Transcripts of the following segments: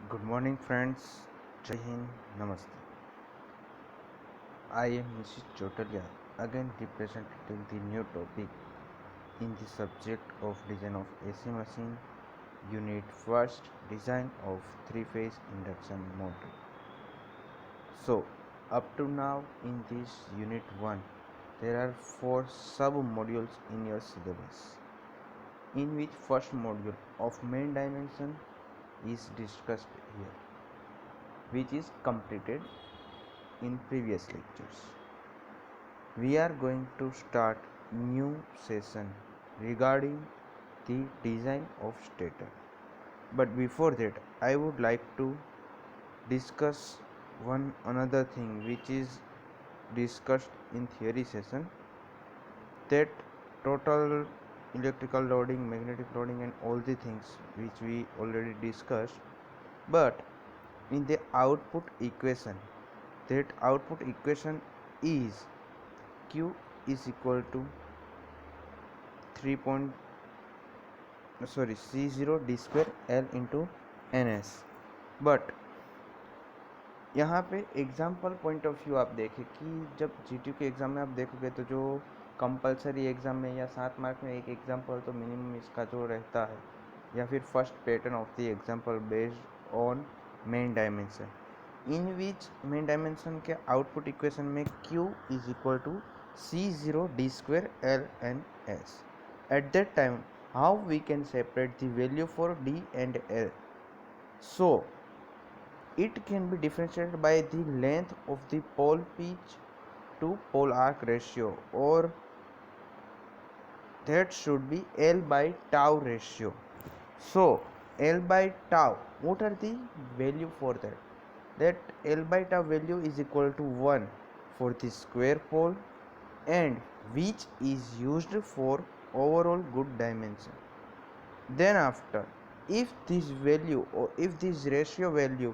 Good morning, friends. Jai Hind, Namaste. I am Mrs. Chotalia, again representing the new topic in the subject of design of AC machine, unit first, design of three-phase induction motor. So, up to now in this unit 1, there are 4 sub-modules in your syllabus, in which first module of main dimension is discussed here, which is completed in previous lectures. We are going to start new session regarding the design of stator. But before that, I would like to discuss one another thing which is discussed in theory session, that total electrical loading, magnetic loading and all the things which we already discussed. But in the output equation, that output equation is Q is equal to C0 d square L into NS. But यहाँ पे example point of view आप देखें कि जब GTU के exam में आप देखोगे तो जो कंपलसरी एग्ज़ाम में या 7 मार्क में एक एग्जाम्पल तो मिनिमम इसका जो रहता है, या फिर first pattern of the example based on main dimension, in which main dimension के आउटपुट इक्वेशन में Q is equal to C0 d square L and S. At that time, how we can separate the value for D and L? So it can be differentiated by the length of the pole pitch to pole arc ratio, or that should be L by tau ratio. So L by tau, what are the value for that? That L by tau value is equal to 1 for the square pole, and which is used for overall good dimension. Then after, if this value or if this ratio value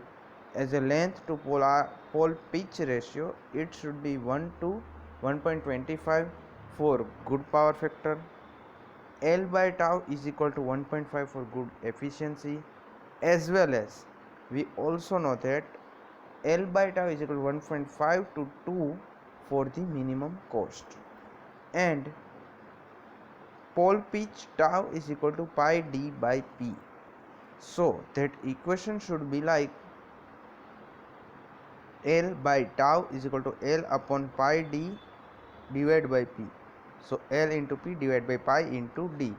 as a length to pole pitch ratio, it should be 1 to 1.25 for good power factor. L by tau is equal to 1.5 for good efficiency, as well as we also know that L by tau is equal to 1.5 to 2 for the minimum cost, and pole pitch tau is equal to pi d by p. So that equation should be like L by tau is equal to L upon pi d divided by p. So L into p divided by pi into d.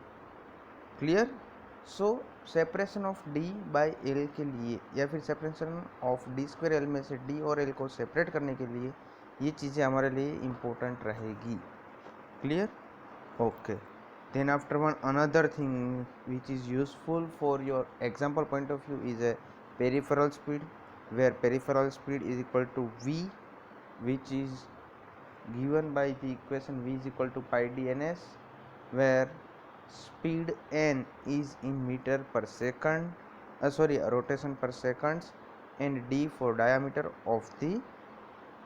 Clear? So separation of d by l के लिए, या फिर separation of d square l में से d और l को separate करने के लिए ये चीज़ें हमारे लिए इम्पोर्टेंट रहेगी. Clear? Okay. Then after one another thing which is useful for your example point of view is a peripheral speed, where peripheral speed is equal to V, which is given by the equation V is equal to pi d ns, where speed n is in meter per second, rotation per seconds, and d for diameter of the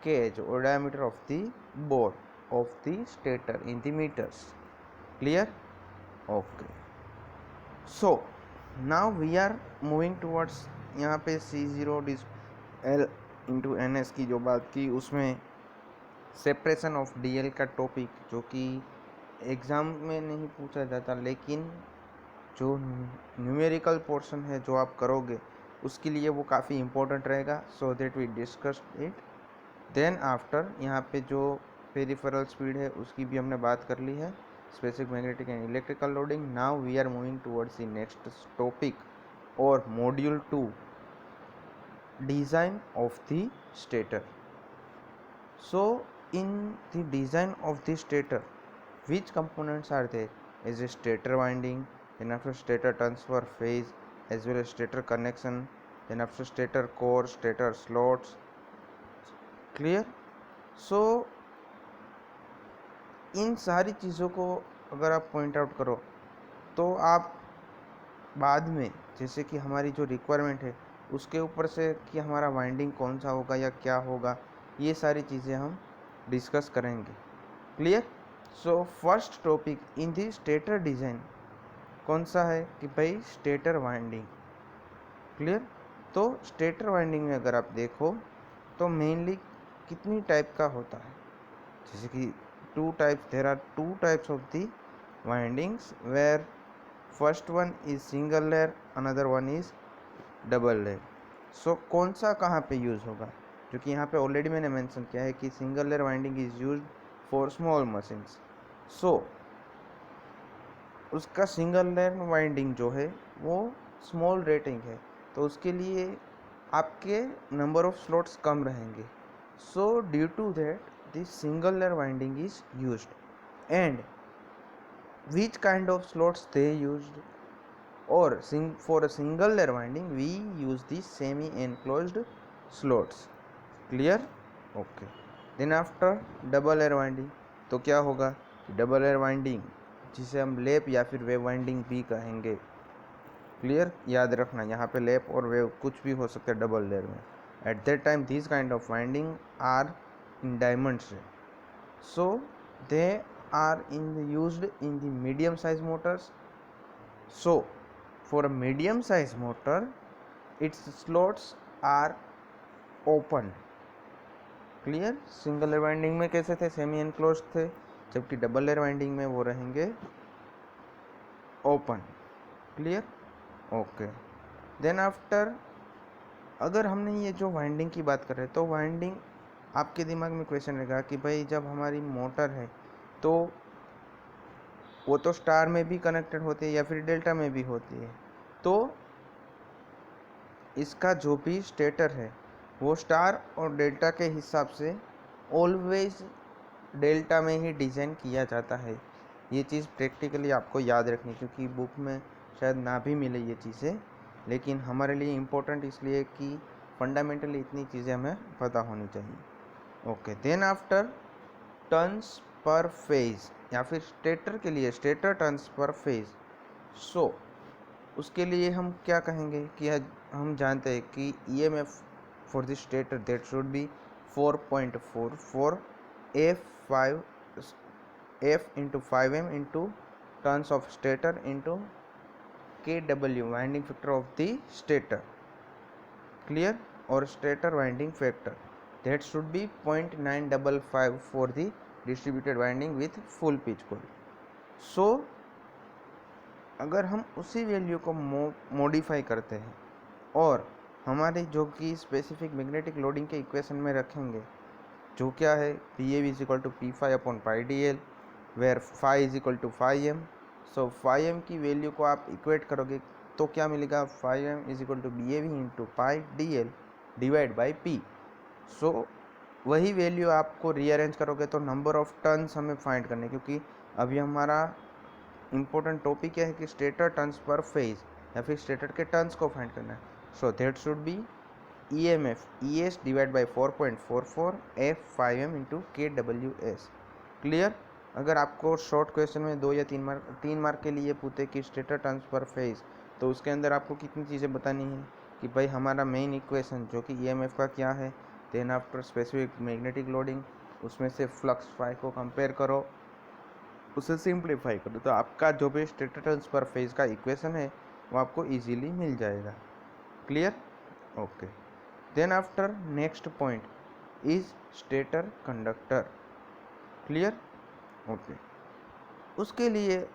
cage or diameter of the bore of the stator in the meters. Clear? Okay. So now we are moving towards यहाँ पे C0 L into NS की जो बात की, उसमें separation of DL का topic जो कि एग्ज़ाम में नहीं पूछा जाता, लेकिन जो न्यूमेरिकल पोर्शन है जो आप करोगे उसके लिए वो काफ़ी इम्पोर्टेंट रहेगा. So that we discuss it. Then after यहाँ पे जो पेरिफेरल स्पीड है उसकी भी हमने बात कर ली है, specific magnetic and electrical loading. Now we are moving towards the next topic or module 2, design of the stator. So in the design of the stator, which components are there? Is a stator winding, then after stator transfer phase, as well as stator connection, then after stator core, stator slots. Clear? So इन सारी चीज़ों को अगर आप point out करो तो आप बाद में, जैसे कि हमारी जो रिक्वायरमेंट है उसके ऊपर से कि हमारा वाइंडिंग कौन सा होगा या क्या होगा, ये सारी चीज़ें हम डिस्कस करेंगे. Clear? So first topic in the stator design कौन सा है कि भाई स्टेटर वाइंडिंग. क्लियर? तो स्टेटर वाइंडिंग में अगर आप देखो तो मेनली कितनी टाइप का होता है, जैसे कि there are two types of the windings where first one is single layer, another one is double layer. So कौन सा कहाँ पे यूज़ होगा, जो कि यहाँ पे ऑलरेडी मैंने मेंशन किया है कि single layer winding is used for small machines. So उसका सिंगल लेयर वाइंडिंग जो है वो स्मॉल रेटिंग है, तो उसके लिए आपके नंबर ऑफ स्लॉट्स कम रहेंगे। So due to that this single layer winding is used. And which kind of slots they used, or for a single layer winding we use the semi enclosed slots। clear? okay, then after double layer winding, तो क्या होगा, double layer winding जिसे हम लेप या फिर wave winding भी कहेंगे। क्लियर? याद रखना यहाँ पे लेप और वेव कुछ भी हो सकता है डबल लेयर में। At that time this kind of winding are in diamond shape, so they are used in the medium size motors। so for a medium size motor its slots are open। Clear? Single layer winding में कैसे थे, semi enclosed थे, जबकि double layer winding में वो रहेंगे open. Clear? Okay, then after अगर हमने ये जो वाइंडिंग की बात कर रहे हैं तो वाइंडिंग आपके दिमाग में क्वेश्चन रहेगा कि भाई जब हमारी मोटर है तो वो तो स्टार में भी कनेक्टेड होती है या फिर डेल्टा में भी होती है, तो इसका जो भी स्टेटर है वो स्टार और डेल्टा के हिसाब से ऑलवेज डेल्टा में ही डिज़ाइन किया जाता है। ये चीज़ प्रैक्टिकली आपको याद रखनी, क्योंकि बुक में शायद ना भी मिले ये चीज़ें, लेकिन हमारे लिए इम्पोर्टेंट इसलिए कि फंडामेंटली इतनी चीज़ें हमें पता होनी चाहिए। Okay, then after turns per phase या फिर स्टेटर के लिए stator turns per phase. So उसके लिए हम क्या कहेंगे कि हम जानते हैं कि EMF for the stator that should B 4.4 for F into 5M into turns of stator into KW winding factor of the stator। clear? or stator winding factor that should be 0.955 for the distributed winding with full pitch coil। so अगर हम उसी value को modify करते हैं और हमारे जो कि स्पेसिफिक मैग्नेटिक लोडिंग के इक्वेशन में रखेंगे, जो क्या है PAV is equal to P5/πdl where phi is equal to 5M। So 5M की वैल्यू को आप इक्वेट करोगे तो क्या मिलेगा, 5M is equal to BAV into πdl divide by P। So वही वैल्यू आपको रीअरेंज करोगे तो नंबर ऑफ टर्न्स हमें फाइंड करने, क्योंकि अभी हमारा इम्पोर्टेंट टॉपिक क्या है कि स्टेटर टर्न्स पर फेज या फिर स्टेटर के टर्न्स को फाइंड करना है। So that should B EMF ES divide by 4.44 F5M into KWS। Clear? अगर आपको शॉर्ट क्वेश्चन में 2 या 3 मार्क के लिए पूछे कि स्टेटर टर्न्स पर फेज, तो उसके अंदर आपको कितनी चीज़ें बतानी है कि भाई हमारा मेन इक्वेशन जो कि EMF का क्या है, then after specific magnetic loading, उसमें से फ्लक्स फाई को कंपेयर करो, उसे सिंप्लीफाई करो, तो आपका जो भी स्टेटर टर्न्स पर फेज का इक्वेशन है वो आपको इजीली मिल जाएगा। Clear? Okay, then after next point is stator conductor. Clear? Okay, उसके लिए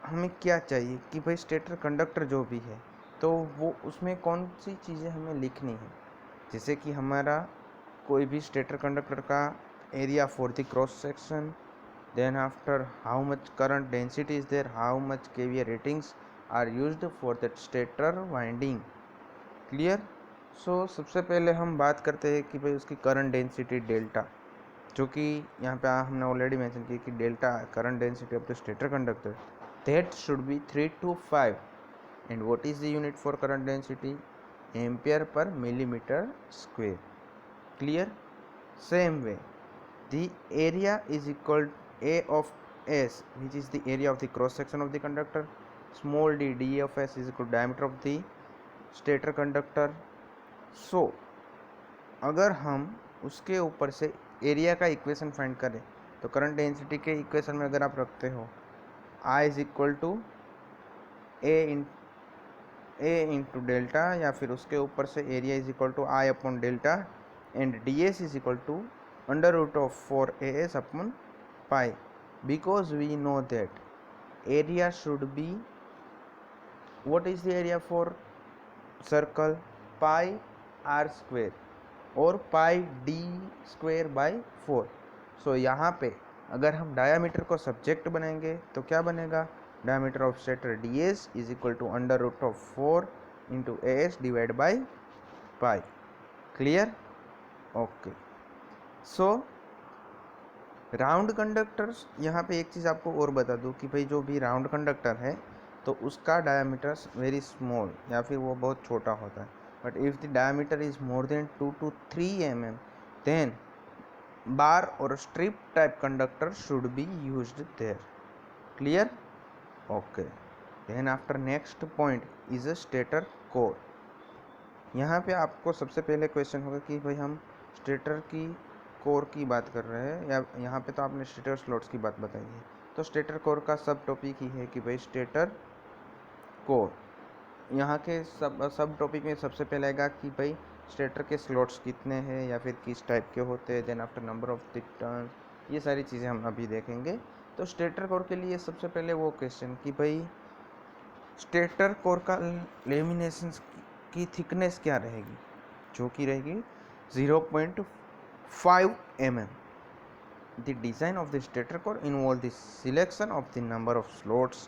हमें क्या चाहिए कि भाई स्टेटर कंडक्टर जो भी है तो वो उसमें कौन सी चीज़ें हमें लिखनी है, जैसे कि हमारा कोई भी स्टेटर कंडक्टर का area for the cross section, then after how much current density is there, how much kVA ratings are used for that stator winding। clear? so सबसे पहले हम बात करते हैं कि भाई उसकी करंट डेंसिटी डेल्टा, जो कि यहाँ पे हमने ऑलरेडी मेंशन किया कि delta current density of the stator conductor that should be 3 to 5। And what is the unit for current density, ampere per millimetre square. Clear? Same way the area is equal A of S, which is the area of the cross section of the conductor, small d of S is equal to diameter of the stator conductor। so अगर हम उसके ऊपर से area का equation find करें तो current density के equation में अगर आप रखते हो I is equal to A into delta या फिर उसके ऊपर से area is equal to I upon delta and D S is equal to under root of 4 AS upon pi, because we know that area should be, what is the area for circle, pi r square और pi d square by 4। सो यहाँ पे अगर हम diameter को subject बनाएंगे तो क्या बनेगा, diameter of stator D S is equal to under root of 4 into A S divide by pi. Clear? Okay. So round conductors, यहाँ पे एक चीज़ आपको और बता दूँ कि भाई जो भी राउंड कंडक्टर है तो उसका डायमीटर वेरी स्मॉल या फिर वो बहुत छोटा होता है, but if the diameter is more than 2 to 3 mm then bar और strip type conductor should be used there. Clear? Okay. Then after next point is a stator core. यहाँ पे आपको सबसे पहले क्वेश्चन होगा कि भाई हम स्टेटर की कोर की बात कर रहे हैं या यहाँ पे तो आपने स्टेटर स्लॉट्स की बात बताई है, तो स्टेटर कोर का सब टॉपिक ही है कि भाई स्टेटर कोर। यहाँ के सब टॉपिक में सबसे पहले आएगा कि भाई स्टेटर के स्लॉट्स कितने हैं या फिर किस टाइप के होते हैं, then after number of the turn, ये सारी चीज़ें हम अभी देखेंगे। तो स्टेटर कोर के लिए सबसे पहले वो क्वेश्चन कि भाई स्टेटर कोर का लेमिनेशन की थिकनेस क्या रहेगी, जो कि रहेगी 0.5 mm। The design of the stator core involves the selection of the number of slots,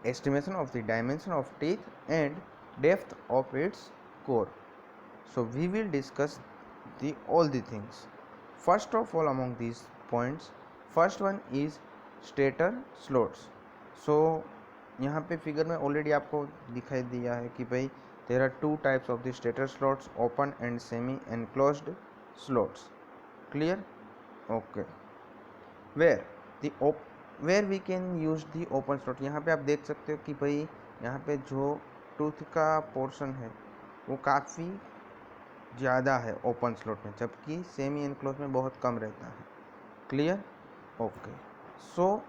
estimation of the dimension of teeth and depth of its core. So we will discuss all the things. First of all, among these points, first one is stator slots. So यहाँ पे figure में already आपको दिखाई दिया है कि भाई there are two types of the stator slots, open and semi enclosed slots. Clear? Okay. where we can use the open slot, यहाँ पे आप देख सकते हो कि भाई यहाँ पे जो टूथ का पोर्शन है वो काफ़ी ज़्यादा है ओपन स्लॉट में, जबकि सेमी एनक्लोज में बहुत कम रहता है। क्लियर? ओके। सो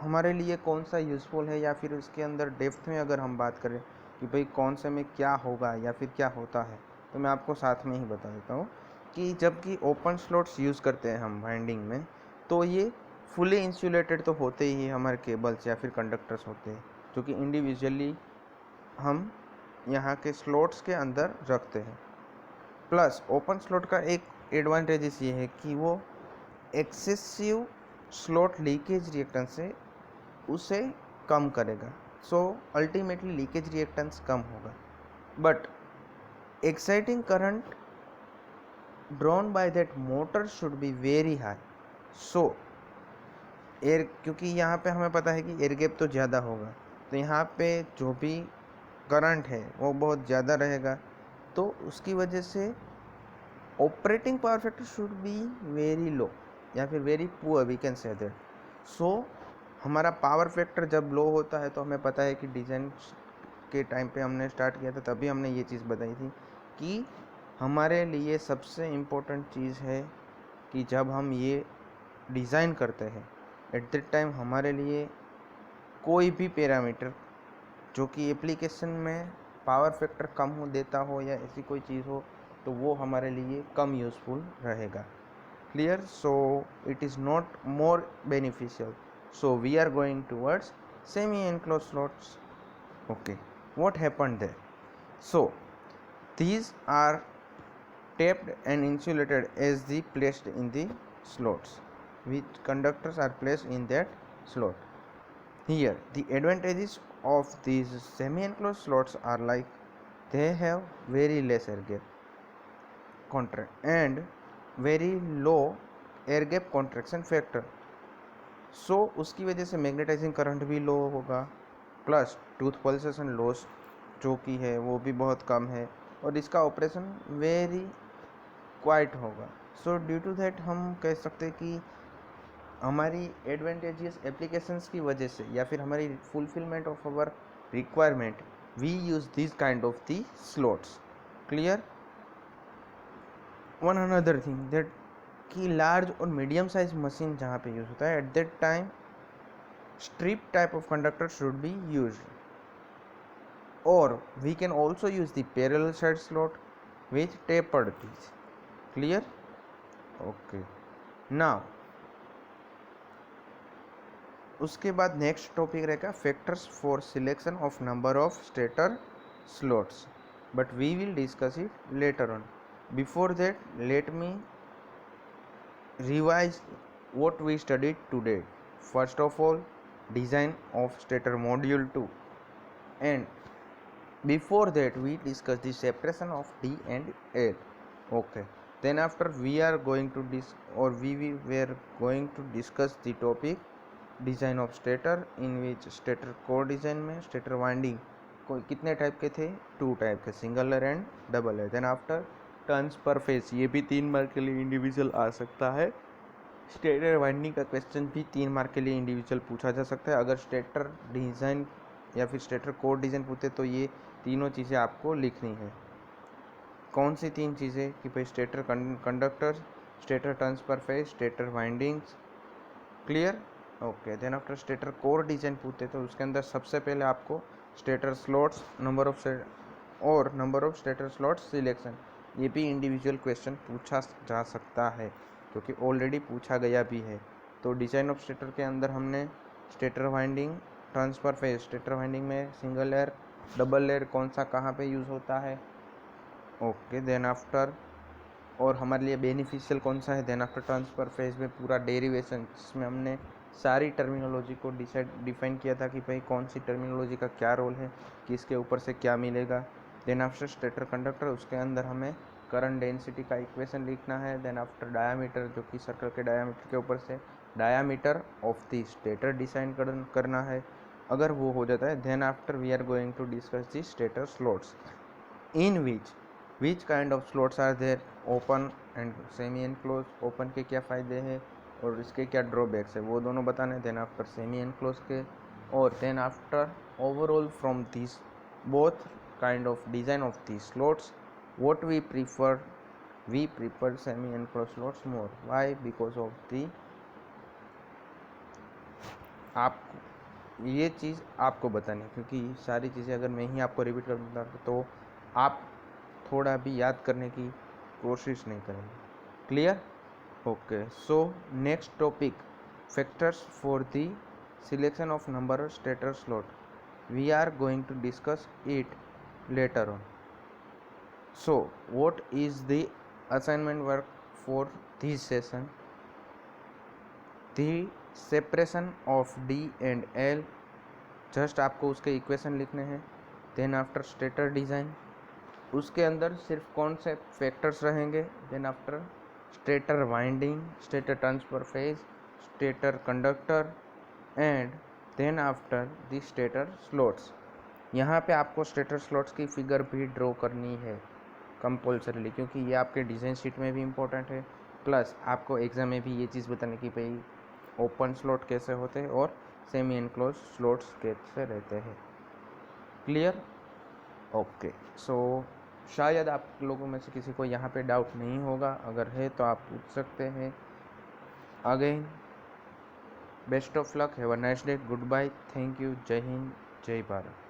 हमारे लिए कौन सा यूज़फुल है या फिर उसके अंदर डेप्थ में अगर हम बात करें कि भाई कौन से में क्या होगा या फिर क्या होता है, तो मैं आपको साथ में ही बता देता हूँ कि जबकि ओपन स्लॉट्स यूज़ करते हैं हम वाइंडिंग में, तो ये फुली इंसुलेटेड तो होते ही हमारे केबल्स या फिर कंडक्टर्स होते हैं, जो कि इंडिविजुअली हम यहाँ के स्लॉट्स के अंदर रखते हैं। प्लस ओपन स्लॉट का एक एडवांटेज ये है कि वो एक्सेसिव स्लॉट लीकेज रिएक्टेंस से उसे कम करेगा। सो अल्टीमेटली लीकेज रिएक्टेंस कम होगा, but exciting current drawn by that motor should be very high. So air, क्योंकि यहाँ पे हमें पता है कि एयर गैप तो ज़्यादा होगा, तो यहाँ पे जो भी करंट है वो बहुत ज़्यादा रहेगा, तो उसकी वजह से operating power factor should be very low या फिर very poor, we can say that. So हमारा पावर फैक्टर जब लो होता है तो हमें पता है कि डिज़ाइन के टाइम पे हमने स्टार्ट किया था तभी हमने ये चीज़ बताई थी कि हमारे लिए सबसे इम्पोर्टेंट चीज़ है कि जब हम ये डिज़ाइन करते हैं एट दैट टाइम हमारे लिए कोई भी पैरामीटर जो कि एप्लीकेशन में पावर फैक्टर कम हो देता हो या ऐसी कोई चीज़ हो तो वो हमारे लिए कम यूज़फुल रहेगा। Clear? So it is not more beneficial, so we are going towards semi enclose slots. Okay, what happened there? So these are taped and insulated as the placed in the slots, which conductors are placed in that slot. Here the advantages of these semi enclosed slots are like they have very less air gap contract and very low air gap contraction factor. सो उसकी वजह से magnetising current भी लो होगा, plus tooth pulsation loss जो कि है वो भी बहुत कम है और इसका ऑपरेशन वेरी क्वाइट होगा। सो ड्यू टू दैट हम कह सकते हैं कि हमारी एडवांटेजियस एप्लीकेशंस की वजह से या फिर हमारी fulfillment of our requirement we use this kind of the slots. Clear? One another thing that कि लार्ज और मीडियम साइज मशीन जहाँ पे यूज़ होता है at that time strip type of conductor should be used. or we can also use the parallel side slot with tapered piece. Clear? Okay. Now उसके बाद next topic रहेगा factors for selection of number of stator slots, but we will discuss it later on. Before that let me revise what we studied today. First of all, design of stator module 2, and before that we discussed the separation of D and L. Okay, then after we are going to we were going to discuss the topic design of stator, in which stator core design में stator winding कोई कितने type के थे, 2 टाइप के, single layer and double layer. Then after turns per phase, ये भी 3 mark के लिए इंडिविजुअल आ सकता है. स्टेटर वाइंडिंग का क्वेश्चन भी 3 मार्क के लिए इंडिविजुअल पूछा जा सकता है. अगर स्टेटर डिज़ाइन या फिर स्टेटर कोर डिज़ाइन पूछते तो ये तीनों चीज़ें आपको लिखनी है. कौन सी 3 चीज़ें कि भाई stator conductor, stator turns per phase, stator windings. Clear? Okay. Then after stator core design पूछते तो उसके अंदर सबसे पहले आपको stator slots, number of stator slots selection, ये भी इंडिविजुअल क्वेश्चन पूछा जा सकता है क्योंकि ऑलरेडी पूछा गया भी है. तो डिज़ाइन ऑफ स्टेटर के अंदर हमने stator winding, transfer phase, stator winding में सिंगल लेयर, डबल लेयर कौन सा कहाँ पे यूज़ होता है. ओके. देन आफ्टर और हमारे लिए बेनिफिशियल कौन सा है. देन आफ्टर ट्रांसफर फेज में पूरा डेरिवेशन, जिसमें हमने सारी टर्मिनोलॉजी को डिफाइन किया था कि भाई कौन सी टर्मिनोलॉजी का क्या रोल है, किसके ऊपर से क्या मिलेगा. देन आफ्टर स्टेटर कंडक्टर, उसके अंदर हमें करंट डेंसिटी का इक्वेशन लिखना है. देन आफ्टर डायामीटर, जो कि सर्कल के डायामीटर के ऊपर से diameter of the stator decide करना है. अगर वो हो जाता है, then after we are going to discuss the stator slots, in which kind of slots are there, open and semi enclose. Open के क्या फ़ायदे हैं और इसके क्या ड्रॉबैक्स है, वो दोनों बताने. देन आफ्टर सेमी एनक्लोज के, और then after overall from this both kind of design of the slots what we prefer semi enclose slots more. Why? Because of the, आप ये चीज़ आपको बतानी, क्योंकि सारी चीज़ें अगर मैं ही आपको रिपीट कर दूँगा तो आप थोड़ा भी याद करने की कोशिश नहीं करेंगे. Clear? Okay. So next topic, factors for the selection of number stator slot. We are going to discuss it later on. So what is the assignment work for this session? The separation of D and L, just आपको उसके equation लिखने हैं. Then after stator design, उसके अंदर सिर्फ कौन से factors रहेंगे. Then after stator winding, stator transfer phase, stator conductor, and then after the stator slots. यहाँ पे आपको स्टेटर स्लॉट्स की फिगर भी ड्रॉ करनी है कंपल्सरीली, क्योंकि ये आपके डिज़ाइन शीट में भी इम्पोर्टेंट है, प्लस आपको एग्ज़ाम में भी ये चीज़ बताने की भाई ओपन स्लॉट कैसे होते हैं और सेमी एनक्लोज स्लॉट्स कैसे रहते हैं. क्लियर? ओके. सो शायद आप लोगों में से किसी को यहाँ पे डाउट नहीं होगा, अगर है तो आप पूछ सकते हैं. Again best of luck, have a nice day, good bye, thank you, जय हिंद, जय भारत.